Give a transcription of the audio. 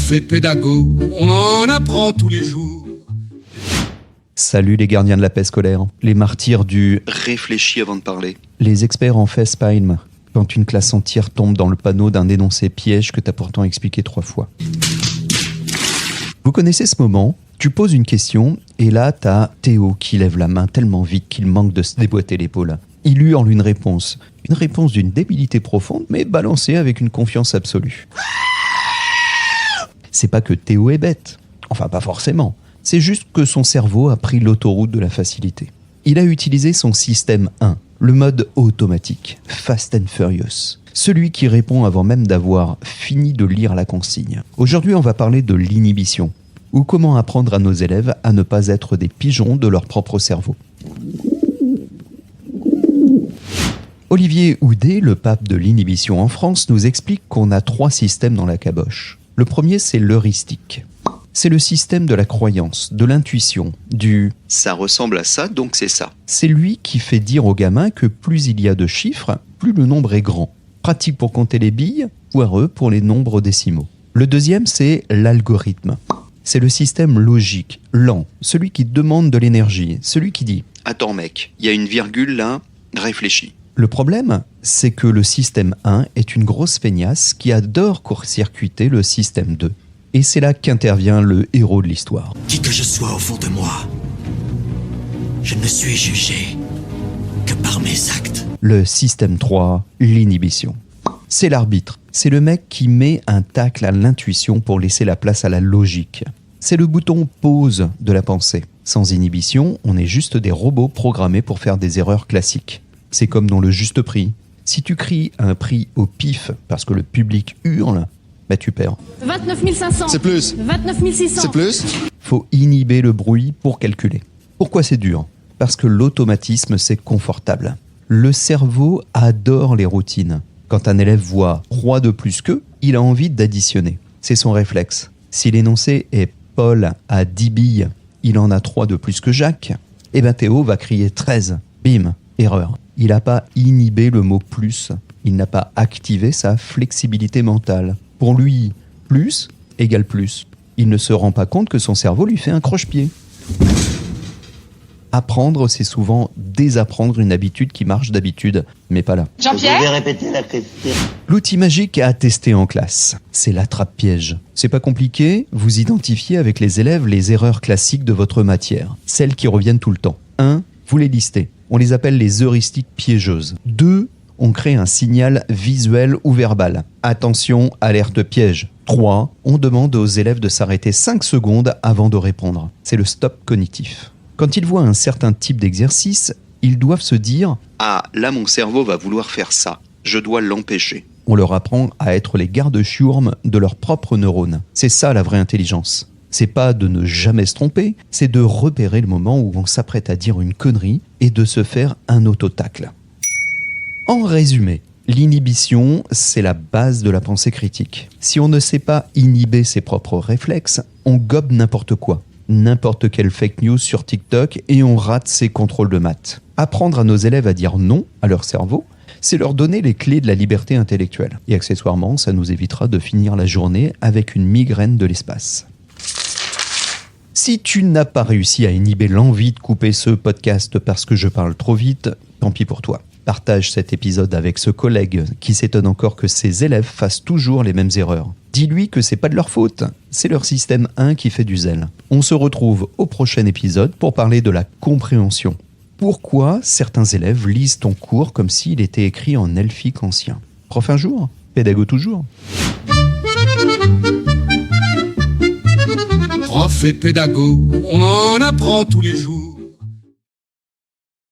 Prof et pédago, on en apprend tous les jours. Salut les gardiens de la paix scolaire, les martyrs du « réfléchis avant de parler ». Les experts en facepalm, quand une classe entière tombe dans le panneau d'un énoncé piège que t'as pourtant expliqué 3 fois. Vous connaissez ce moment ? Tu poses une question et là t'as Théo qui lève la main tellement vite qu'il manque de se déboîter l'épaule. Il hurle une réponse d'une débilité profonde mais balancée avec une confiance absolue. C'est pas que Théo est bête, enfin pas forcément. C'est juste que son cerveau a pris l'autoroute de la facilité. Il a utilisé son système 1, le mode automatique, Fast and Furious, celui qui répond avant même d'avoir fini de lire la consigne. Aujourd'hui, on va parler de l'inhibition, ou comment apprendre à nos élèves à ne pas être des pigeons de leur propre cerveau. Olivier Houdet, le pape de l'inhibition en France, nous explique qu'on a 3 systèmes dans la caboche. Le premier, c'est l'heuristique. C'est le système de la croyance, de l'intuition, du « ça ressemble à ça, donc c'est ça ». C'est lui qui fait dire aux gamins que plus il y a de chiffres, plus le nombre est grand. Pratique pour compter les billes, foireux pour les nombres décimaux. Le deuxième, c'est l'algorithme. C'est le système logique, lent, celui qui demande de l'énergie, celui qui dit « attends mec, il y a une virgule là, réfléchis ». Le problème, c'est que le système 1 est une grosse feignasse qui adore court-circuiter le système 2. Et c'est là qu'intervient le héros de l'histoire. Qui que je sois au fond de moi, je ne suis jugé que par mes actes. Le système 3, l'inhibition. C'est l'arbitre. C'est le mec qui met un tacle à l'intuition pour laisser la place à la logique. C'est le bouton pause de la pensée. Sans inhibition, on est juste des robots programmés pour faire des erreurs classiques. C'est comme dans le juste prix. Si tu cries un prix au pif parce que le public hurle, bah tu perds. 29 500. C'est plus. 29 600. C'est plus. Faut inhiber le bruit pour calculer. Pourquoi c'est dur ? Parce que l'automatisme, c'est confortable. Le cerveau adore les routines. Quand un élève voit 3 de plus qu'eux, il a envie d'additionner. C'est son réflexe. Si l'énoncé est Paul a 10 billes, il en a 3 de plus que Jacques, et ben Théo va crier 13. Bim, erreur. Il n'a pas inhibé le mot plus. Il n'a pas activé sa flexibilité mentale. Pour lui, plus égale plus. Il ne se rend pas compte que son cerveau lui fait un croche-pied. Apprendre, c'est souvent désapprendre une habitude qui marche d'habitude, mais pas là. Jean-Pierre ? Vous pouvez répéter la question. L'outil magique à tester en classe, c'est l'attrape-piège. C'est pas compliqué, vous identifiez avec les élèves les erreurs classiques de votre matière, celles qui reviennent tout le temps. 1, vous les listez. On les appelle les heuristiques piégeuses. 2, on crée un signal visuel ou verbal. Attention, alerte piège. 3, on demande aux élèves de s'arrêter 5 secondes avant de répondre. C'est le stop cognitif. Quand ils voient un certain type d'exercice, ils doivent se dire « ah, là mon cerveau va vouloir faire ça, je dois l'empêcher ». On leur apprend à être les gardes-chiourmes de leurs propres neurones. C'est ça la vraie intelligence. C'est pas de ne jamais se tromper, c'est de repérer le moment où on s'apprête à dire une connerie et de se faire un auto-tacle. En résumé, l'inhibition, c'est la base de la pensée critique. Si on ne sait pas inhiber ses propres réflexes, on gobe n'importe quoi. N'importe quelle fake news sur TikTok et on rate ses contrôles de maths. Apprendre à nos élèves à dire non à leur cerveau, c'est leur donner les clés de la liberté intellectuelle. Et accessoirement, ça nous évitera de finir la journée avec une migraine de l'espace. Si tu n'as pas réussi à inhiber l'envie de couper ce podcast parce que je parle trop vite, tant pis pour toi. Partage cet épisode avec ce collègue qui s'étonne encore que ses élèves fassent toujours les mêmes erreurs. Dis-lui que c'est pas de leur faute, c'est leur système 1 qui fait du zèle. On se retrouve au prochain épisode pour parler de la compréhension. Pourquoi certains élèves lisent ton cours comme s'il était écrit en elfique ancien ? Prof un jour, pédago toujours. Prof et pédago, on en apprend tous les jours.